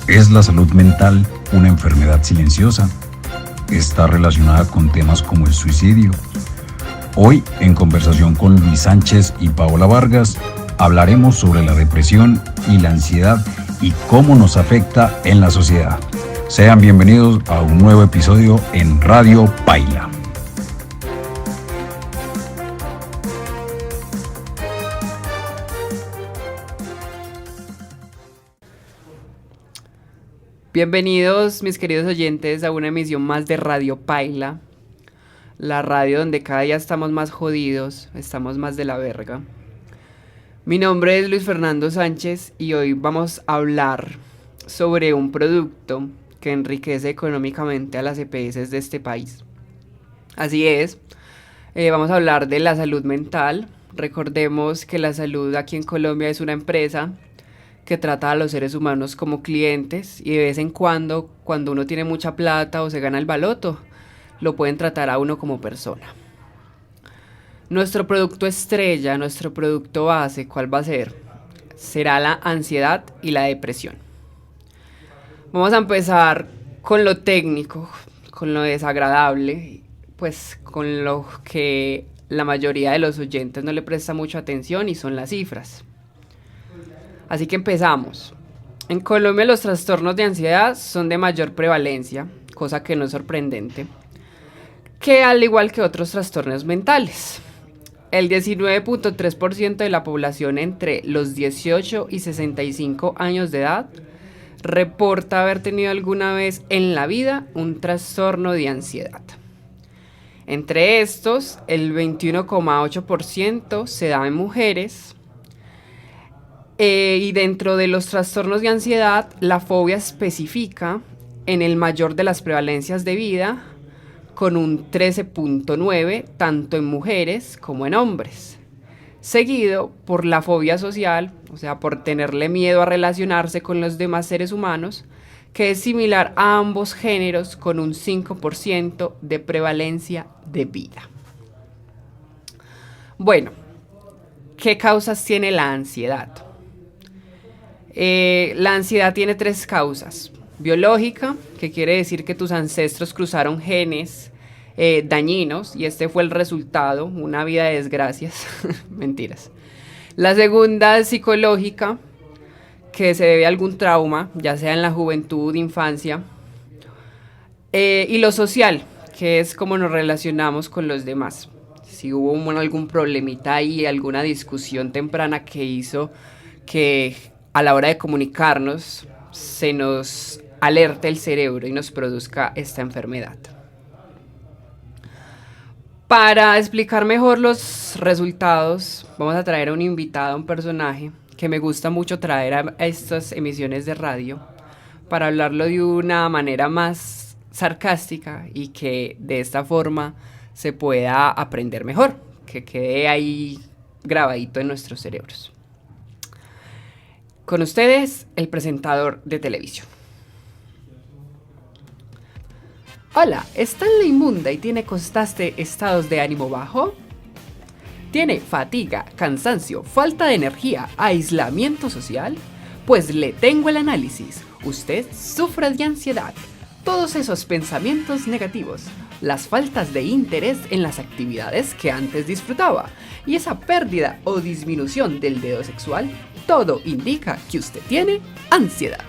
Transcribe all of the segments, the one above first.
¿Es la salud mental una enfermedad silenciosa? ¿Está relacionada con temas como el suicidio? Hoy, en conversación con Luis Sánchez y Paola Vargas, hablaremos sobre la depresión y la ansiedad y cómo nos afecta en la sociedad. Sean bienvenidos a un nuevo episodio en Radio Paila. Bienvenidos, mis queridos oyentes, a una emisión más de Radio Paila, la radio donde cada día estamos más jodidos, estamos más de la verga. Mi nombre es Luis Fernando Sánchez y hoy vamos a hablar sobre un producto que enriquece económicamente a las EPS de este país. Así es, vamos a hablar de la salud mental. Recordemos que la salud aquí en Colombia es una empresa que trata a los seres humanos como clientes y de vez en cuando uno tiene mucha plata o se gana el baloto, lo pueden tratar a uno como persona. Nuestro producto estrella, nuestro producto base, ¿cuál va a ser? Será la ansiedad y la depresión. Vamos a empezar con lo técnico, con lo desagradable, pues con lo que la mayoría de los oyentes no le presta mucha atención y son las cifras. Así que empezamos. En Colombia los trastornos de ansiedad son de mayor prevalencia, cosa que no es sorprendente, que al igual que otros trastornos mentales. El 19.3% de la población entre los 18 y 65 años de edad reporta haber tenido alguna vez en la vida un trastorno de ansiedad. Entre estos, el 21.8% se da en mujeres. Y dentro de los trastornos de ansiedad, la fobia especifica en el mayor de las prevalencias de vida, con un 13.9 tanto en mujeres como en hombres, seguido por la fobia social, o sea, por tenerle miedo a relacionarse con los demás seres humanos, que es similar a ambos géneros con un 5% de prevalencia de vida. Bueno, ¿qué causas tiene la ansiedad? La ansiedad tiene 3 causas. Biológica, que quiere decir que tus ancestros cruzaron genes dañinos y este fue el resultado, una vida de desgracias. Mentiras. La segunda es psicológica, que se debe a algún trauma, ya sea en la juventud, infancia. Y lo social, que es cómo nos relacionamos con los demás. Si hubo algún problemita ahí, alguna discusión temprana que hizo que a la hora de comunicarnos se nos alerte el cerebro y nos produzca esta enfermedad. Para explicar mejor los resultados, vamos a traer a un invitado, un personaje que me gusta mucho traer a estas emisiones de radio para hablarlo de una manera más sarcástica y que de esta forma se pueda aprender mejor, que quede ahí grabadito en nuestros cerebros. Con ustedes, el presentador de televisión. Hola, ¿está en la inmunda y tiene constantes estados de ánimo bajo? ¿Tiene fatiga, cansancio, falta de energía, aislamiento social? Pues le tengo el análisis. Usted sufre de ansiedad. Todos esos pensamientos negativos, las faltas de interés en las actividades que antes disfrutaba y esa pérdida o disminución del deseo sexual, todo indica que usted tiene ansiedad.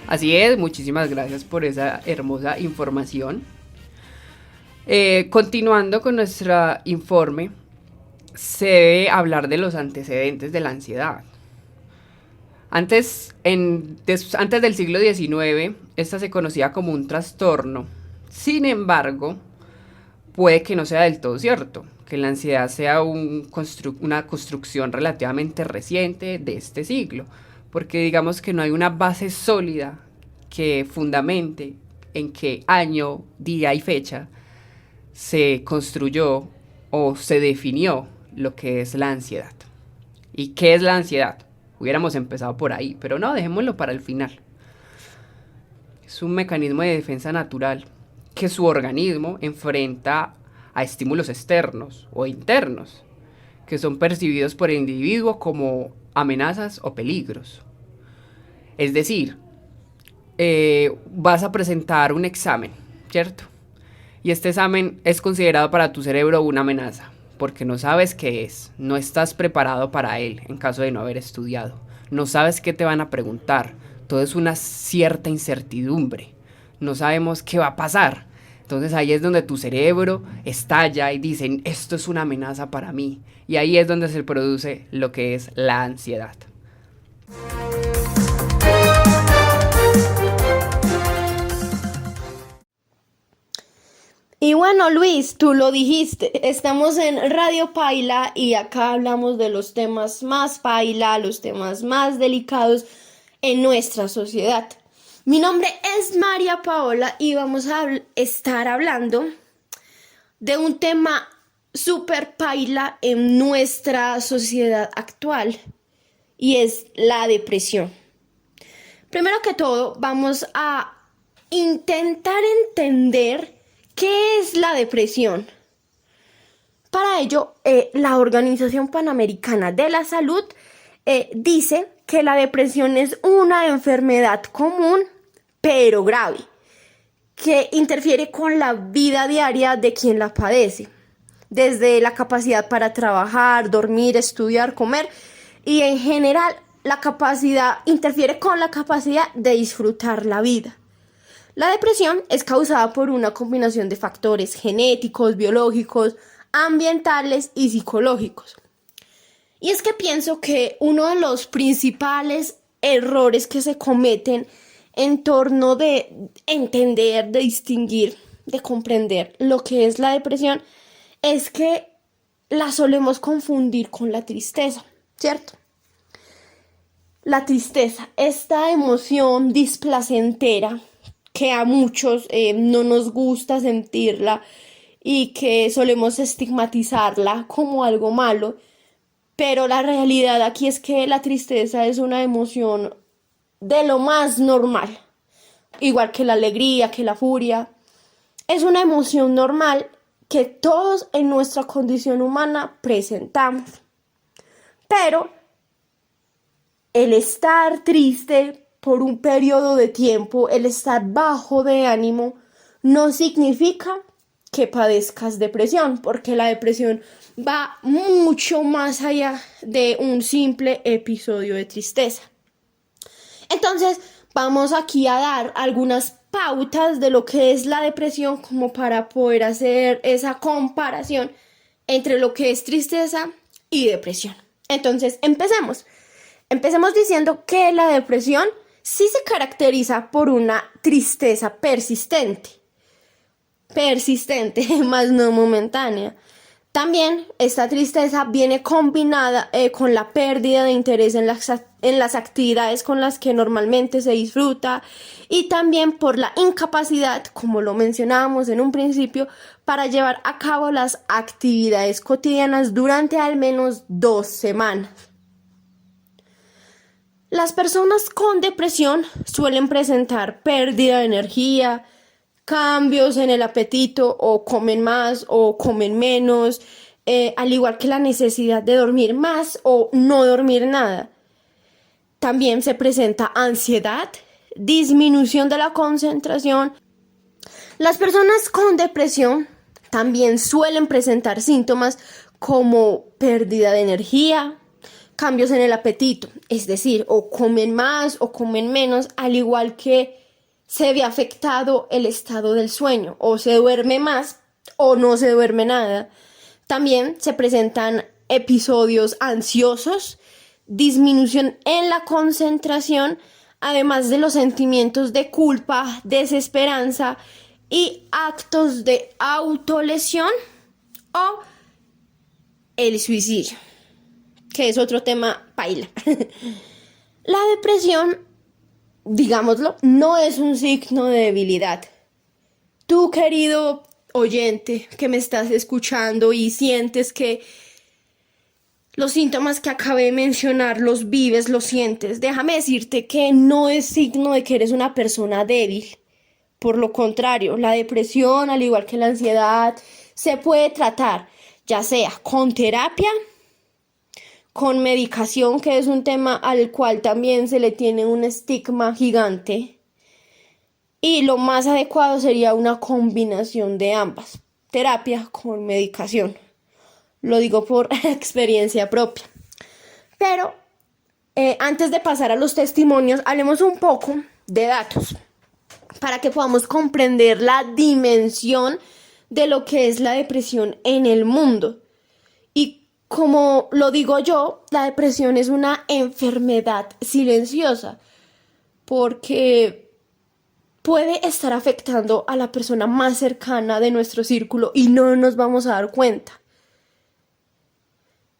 Así es, muchísimas gracias por esa hermosa información. Continuando con nuestro informe, se debe hablar de los antecedentes de la ansiedad. Antes del siglo XIX, esta se conocía como un trastorno. Sin embargo, puede que no sea del todo cierto, que la ansiedad sea una construcción relativamente reciente de este siglo, porque digamos que no hay una base sólida que fundamente en qué año, día y fecha se construyó o se definió lo que es la ansiedad. ¿Y qué es la ansiedad? Hubiéramos empezado por ahí, pero no, dejémoslo para el final. Es un mecanismo de defensa natural que su organismo enfrenta a estímulos externos o internos, que son percibidos por el individuo como amenazas o peligros. Es decir, vas a presentar un examen, ¿cierto? Y este examen es considerado para tu cerebro una amenaza, porque no sabes qué es, no estás preparado para él en caso de no haber estudiado, no sabes qué te van a preguntar, todo es una cierta incertidumbre, no sabemos qué va a pasar. Entonces ahí es donde tu cerebro estalla y dicen, esto es una amenaza para mí. Y ahí es donde se produce lo que es la ansiedad. Y bueno, Luis, tú lo dijiste, estamos en Radio Paila y acá hablamos de los temas más paila, los temas más delicados en nuestra sociedad. Mi nombre es María Paola y vamos a estar hablando de un tema súper paila en nuestra sociedad actual y es la depresión. Primero que todo, vamos a intentar entender ¿qué es la depresión? Para ello, la Organización Panamericana de la Salud dice que la depresión es una enfermedad común, pero grave, que interfiere con la vida diaria de quien la padece, desde la capacidad para trabajar, dormir, estudiar, comer, y en general interfiere con la capacidad de disfrutar la vida. La depresión es causada por una combinación de factores genéticos, biológicos, ambientales y psicológicos. Y es que pienso que uno de los principales errores que se cometen en torno de entender, de distinguir, de comprender lo que es la depresión es que la solemos confundir con la tristeza, ¿cierto? La tristeza, esta emoción displacentera que a muchos no nos gusta sentirla y que solemos estigmatizarla como algo malo, pero la realidad aquí es que la tristeza es una emoción de lo más normal, igual que la alegría, que la furia. Es una emoción normal que todos en nuestra condición humana presentamos, pero el estar triste por un periodo de tiempo, el estar bajo de ánimo, no significa que padezcas depresión, porque la depresión va mucho más allá de un simple episodio de tristeza. Entonces, vamos aquí a dar algunas pautas de lo que es la depresión como para poder hacer esa comparación entre lo que es tristeza y depresión. Entonces, empecemos. Empecemos diciendo que la depresión sí se caracteriza por una tristeza persistente, más no momentánea. También esta tristeza viene combinada con la pérdida de interés en las actividades con las que normalmente se disfruta y también por la incapacidad, como lo mencionábamos en un principio, para llevar a cabo las actividades cotidianas durante al menos 2 semanas. Las personas con depresión suelen presentar pérdida de energía, cambios en el apetito o comen más o comen menos, al igual que la necesidad de dormir más o no dormir nada. También se presenta ansiedad, disminución de la concentración. Las personas con depresión también suelen presentar síntomas como pérdida de energía, cambios en el apetito, es decir, o comen más o comen menos, al igual que se ve afectado el estado del sueño, o se duerme más o no se duerme nada. También se presentan episodios ansiosos, disminución en la concentración, además de los sentimientos de culpa, desesperanza y actos de autolesión o el suicidio, que es otro tema paila. La depresión, digámoslo, no es un signo de debilidad. Tú, querido oyente, que me estás escuchando y sientes que los síntomas que acabé de mencionar los vives, los sientes, déjame decirte que no es signo de que eres una persona débil. Por lo contrario, la depresión, al igual que la ansiedad, se puede tratar, ya sea con terapia, con medicación, que es un tema al cual también se le tiene un estigma gigante. Y lo más adecuado sería una combinación de ambas, terapia con medicación. Lo digo por experiencia propia. Pero antes de pasar a los testimonios, hablemos un poco de datos para que podamos comprender la dimensión de lo que es la depresión en el mundo. Y como lo digo yo, la depresión es una enfermedad silenciosa porque puede estar afectando a la persona más cercana de nuestro círculo y no nos vamos a dar cuenta.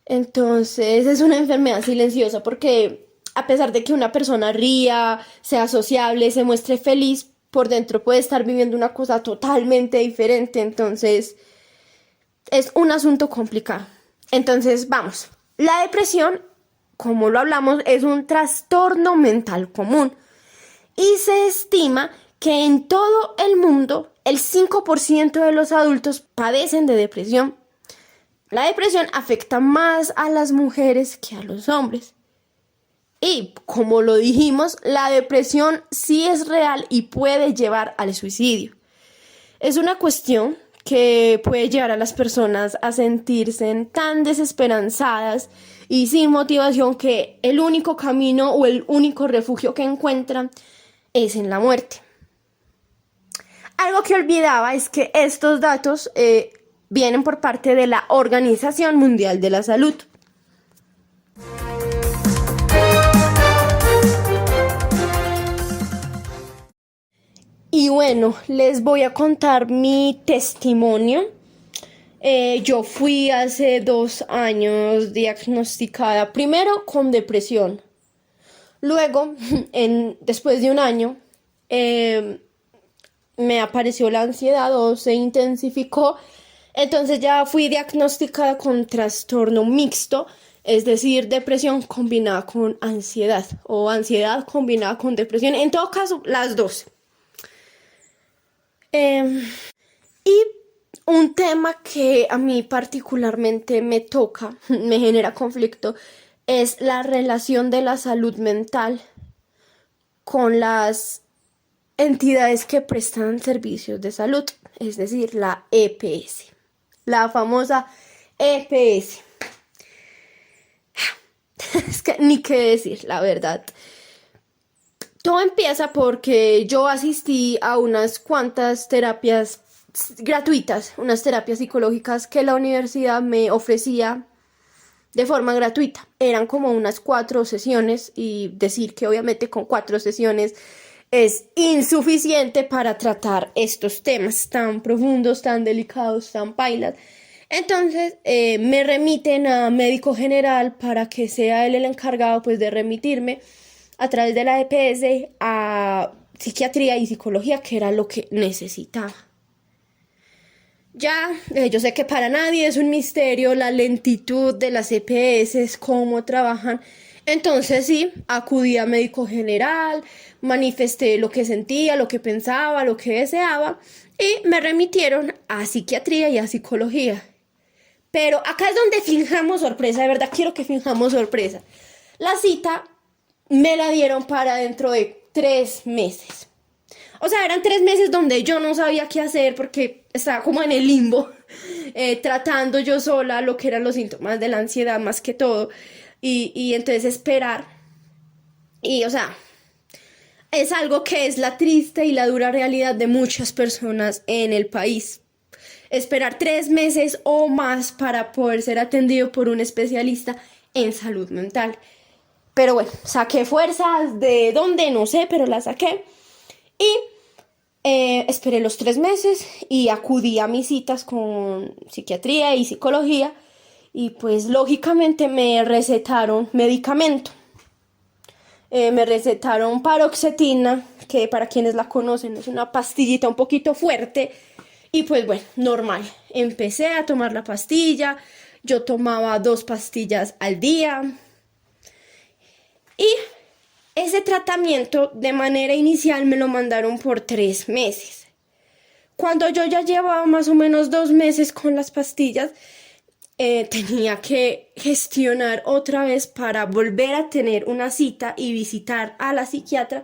Entonces es una enfermedad silenciosa porque a pesar de que una persona ría, sea sociable, se muestre feliz, por dentro puede estar viviendo una cosa totalmente diferente. Entonces es un asunto complicado. Entonces vamos, la depresión, como lo hablamos, es un trastorno mental común y se estima que en todo el mundo el 5% de los adultos padecen de depresión. La depresión afecta más a las mujeres que a los hombres. Y como lo dijimos, la depresión sí es real y puede llevar al suicidio. Es una cuestión que puede llevar a las personas a sentirse tan desesperanzadas y sin motivación que el único camino o el único refugio que encuentran es en la muerte. Algo que olvidaba es que estos datos vienen por parte de la Organización Mundial de la Salud. Y bueno, les voy a contar mi testimonio. Yo fui hace 2 años diagnosticada primero con depresión. Luego, después de 1 año, me apareció la ansiedad o se intensificó. Entonces ya fui diagnosticada con trastorno mixto, es decir, depresión combinada con ansiedad o ansiedad combinada con depresión. En todo caso, las dos. Y un tema que a mí particularmente me toca, me genera conflicto, es la relación de la salud mental con las entidades que prestan servicios de salud, es decir, la EPS, la famosa EPS. Es que ni qué decir, la verdad. Todo empieza porque yo asistí a unas cuantas terapias gratuitas, unas terapias psicológicas que la universidad me ofrecía de forma gratuita. Eran como unas 4 sesiones y decir que obviamente con 4 sesiones es insuficiente para tratar estos temas tan profundos, tan delicados, tan pailas. Entonces me remiten a médico general para que sea él el encargado pues de remitirme a través de la EPS a psiquiatría y psicología, que era lo que necesitaba. Ya, yo sé que para nadie es un misterio la lentitud de las EPS, cómo trabajan. Entonces sí, acudí a médico general, manifesté lo que sentía, lo que pensaba, lo que deseaba y me remitieron a psiquiatría y a psicología. Pero acá es donde fingamos sorpresa, de verdad quiero que fingamos sorpresa. La cita me la dieron para dentro de 3 meses. O sea, eran 3 meses donde yo no sabía qué hacer porque estaba como en el limbo, tratando yo sola lo que eran los síntomas de la ansiedad más que todo. Y entonces esperar. Y, o sea, es algo que es la triste y la dura realidad de muchas personas en el país. Esperar 3 meses o más para poder ser atendido por un especialista en salud mental. Pero bueno, saqué fuerzas de donde no sé, pero las saqué. Y esperé los 3 meses y acudí a mis citas con psiquiatría y psicología. Y pues lógicamente me recetaron medicamento. Me recetaron paroxetina, que para quienes la conocen es una pastillita un poquito fuerte. Y pues bueno, normal. Empecé a tomar la pastilla. Yo tomaba 2 pastillas al día. Y ese tratamiento de manera inicial me lo mandaron por 3 meses. Cuando yo ya llevaba más o menos 2 meses con las pastillas, tenía que gestionar otra vez para volver a tener una cita y visitar a la psiquiatra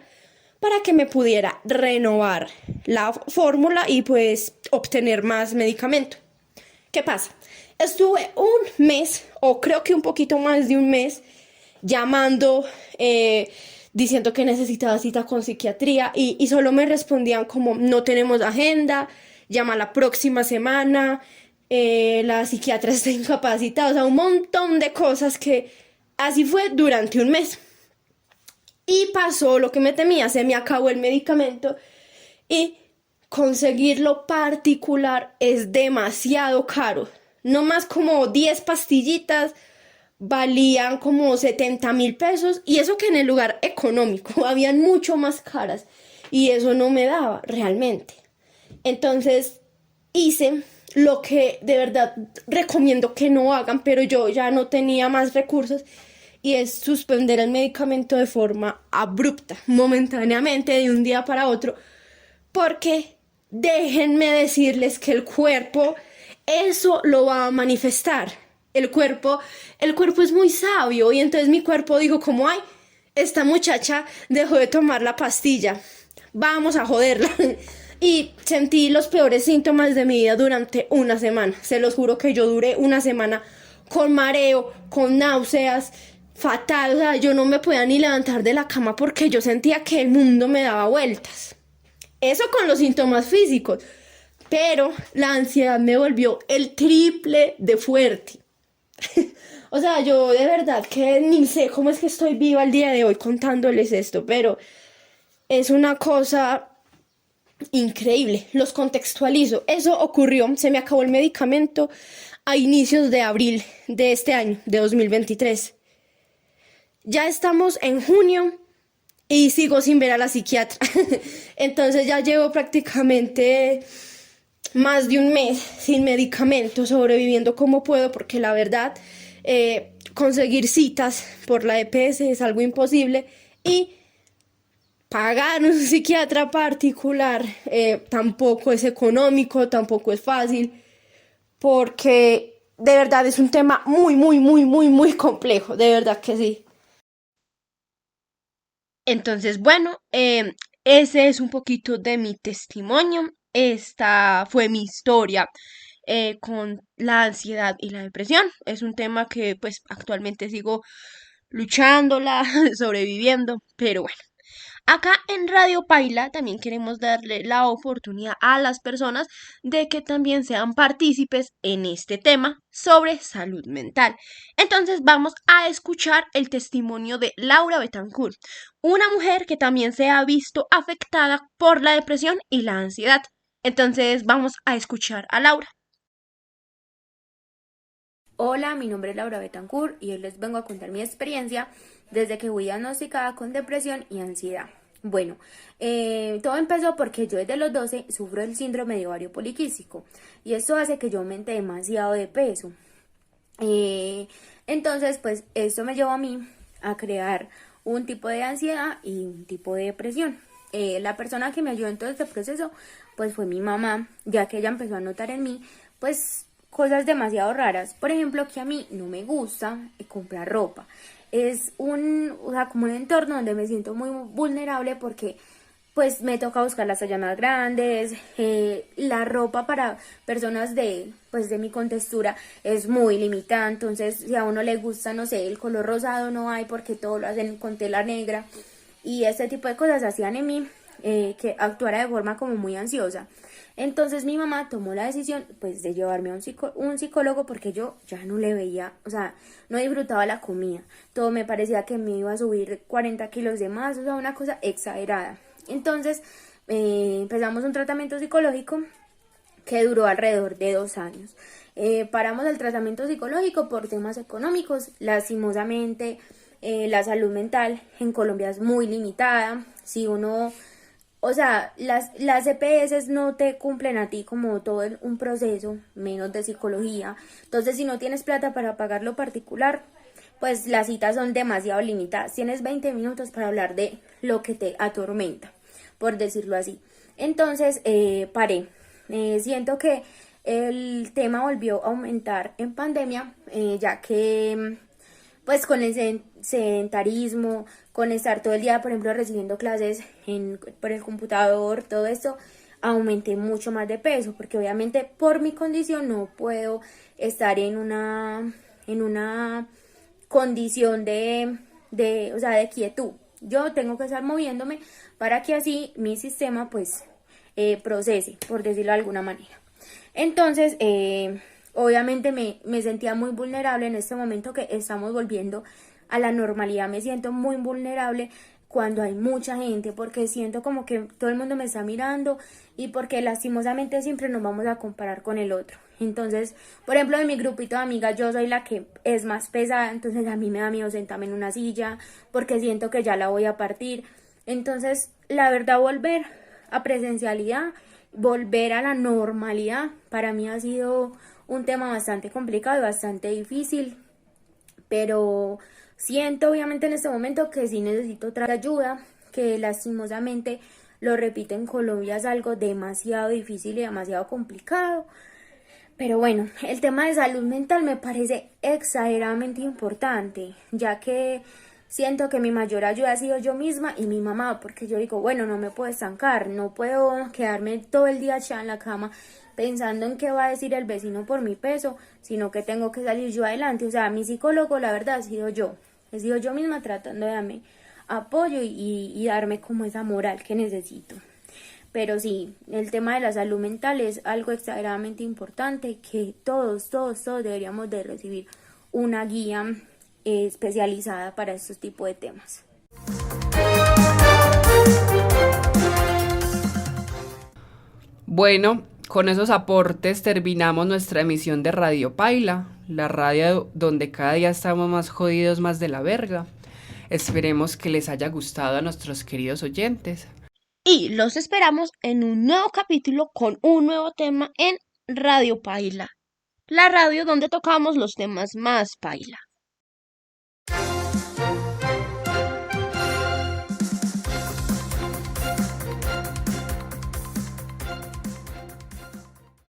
para que me pudiera renovar la fórmula y pues obtener más medicamento. ¿Qué pasa? Estuve un mes, o creo que un poquito más de un mes, llamando, diciendo que necesitaba cita con psiquiatría y solo me respondían como no tenemos agenda, llama la próxima semana, la psiquiatra está incapacitada, o sea, un montón de cosas que así fue durante un mes. Y pasó lo que me temía, se me acabó el medicamento y conseguirlo particular es demasiado caro. No más como 10 pastillitas valían como 70.000 pesos y eso que en el lugar económico habían mucho más caras y eso no me daba realmente. Entonces hice lo que de verdad recomiendo que no hagan, pero yo ya no tenía más recursos y es suspender el medicamento de forma abrupta, momentáneamente, de un día para otro, porque déjenme decirles que el cuerpo eso lo va a manifestar. El cuerpo es muy sabio y entonces mi cuerpo dijo como, ay, esta muchacha dejó de tomar la pastilla, vamos a joderla. Y sentí los peores síntomas de mi vida durante una semana. Se los juro que yo duré una semana con mareo, con náuseas, fatal. O sea, yo no me podía ni levantar de la cama porque yo sentía que el mundo me daba vueltas. Eso con los síntomas físicos. Pero la ansiedad me volvió el triple de fuerte. O sea, yo de verdad que ni sé cómo es que estoy viva el día de hoy contándoles esto, pero es una cosa increíble. Los contextualizo. Eso ocurrió, se me acabó el medicamento a inicios de abril de este año, de 2023. Ya estamos en junio y sigo sin ver a la psiquiatra. Entonces ya llevo prácticamente más de un mes sin medicamento, sobreviviendo como puedo, porque la verdad, conseguir citas por la EPS es algo imposible y pagar un psiquiatra particular tampoco es económico, tampoco es fácil, porque de verdad es un tema muy, muy, muy, muy, muy complejo, de verdad que sí. Entonces, bueno, ese es un poquito de mi testimonio. Esta fue mi historia con la ansiedad y la depresión. Es un tema que pues actualmente sigo luchándola, sobreviviendo, pero bueno. Acá en Radio Paila también queremos darle la oportunidad a las personas de que también sean partícipes en este tema sobre salud mental. Entonces vamos a escuchar el testimonio de Laura Betancourt, una mujer que también se ha visto afectada por la depresión y la ansiedad. Entonces vamos a escuchar a Laura. Hola, mi nombre es Laura Betancourt y hoy les vengo a contar mi experiencia desde que fui diagnosticada con depresión y ansiedad. Bueno, todo empezó porque yo desde los 12 sufro del síndrome de ovario poliquístico y esto hace que yo aumente demasiado de peso. Entonces, pues esto me llevó a mí a crear un tipo de ansiedad y un tipo de depresión. La persona que me ayudó en todo este proceso, pues fue mi mamá, ya que ella empezó a notar en mí, pues cosas demasiado raras. Por ejemplo, que a mí no me gusta comprar ropa. Es como un entorno donde me siento muy vulnerable porque pues me toca buscar las tallas más grandes, la ropa para personas de mi contextura es muy limitada, entonces si a uno le gusta, no sé, el color rosado no hay porque todo lo hacen con tela negra y este tipo de cosas hacían en mí que actuara de forma como muy ansiosa. Entonces mi mamá tomó la decisión pues de llevarme a un psicólogo porque yo ya no le veía, o sea, no disfrutaba la comida, todo me parecía que me iba a subir 40 kilos de más, o sea, una cosa exagerada. Entonces empezamos un tratamiento psicológico que duró alrededor de 2 años. Paramos el tratamiento psicológico por temas económicos, lastimosamente la salud mental en Colombia es muy limitada, si uno... O sea, las EPS no te cumplen a ti como todo un proceso, menos de psicología. Entonces, si no tienes plata para pagar lo particular, pues las citas son demasiado limitadas. Tienes 20 minutos para hablar de lo que te atormenta, por decirlo así. Entonces, paré. Siento que el tema volvió a aumentar en pandemia, ya que pues con el sedentarismo, con estar todo el día, por ejemplo, recibiendo clases por el computador, todo esto, aumenté mucho más de peso, porque obviamente por mi condición no puedo estar en una condición o sea, de quietud. Yo tengo que estar moviéndome para que así mi sistema pues procese, por decirlo de alguna manera. Entonces, obviamente me sentía muy vulnerable en este momento que estamos volviendo a la normalidad. Me siento muy vulnerable cuando hay mucha gente, porque siento como que todo el mundo me está mirando y porque lastimosamente siempre nos vamos a comparar con el otro. Entonces, por ejemplo, en mi grupito de amigas yo soy la que es más pesada, entonces a mí me da miedo sentarme en una silla porque siento que ya la voy a partir. Entonces, la verdad, volver a presencialidad, volver a la normalidad, para mí ha sido un tema bastante complicado y bastante difícil, pero siento obviamente en este momento que sí necesito otra ayuda, que lastimosamente, lo repito, en Colombia es algo demasiado difícil y demasiado complicado. Pero bueno, el tema de salud mental me parece exageradamente importante, ya que siento que mi mayor ayuda ha sido yo misma y mi mamá, porque yo digo, bueno, no me puedo estancar, no puedo quedarme todo el día echada en la cama pensando en qué va a decir el vecino por mi peso, sino que tengo que salir yo adelante. O sea, mi psicólogo, la verdad, he sido yo misma tratando de darme apoyo y darme como esa moral que necesito. Pero sí, el tema de la salud mental es algo exageradamente importante que todos deberíamos de recibir una guía especializada para estos tipos de temas. Bueno, con esos aportes terminamos nuestra emisión de Radio Paila, la radio donde cada día estamos más jodidos más de la verga. Esperemos que les haya gustado a nuestros queridos oyentes. Y los esperamos en un nuevo capítulo con un nuevo tema en Radio Paila, la radio donde tocamos los temas más paila.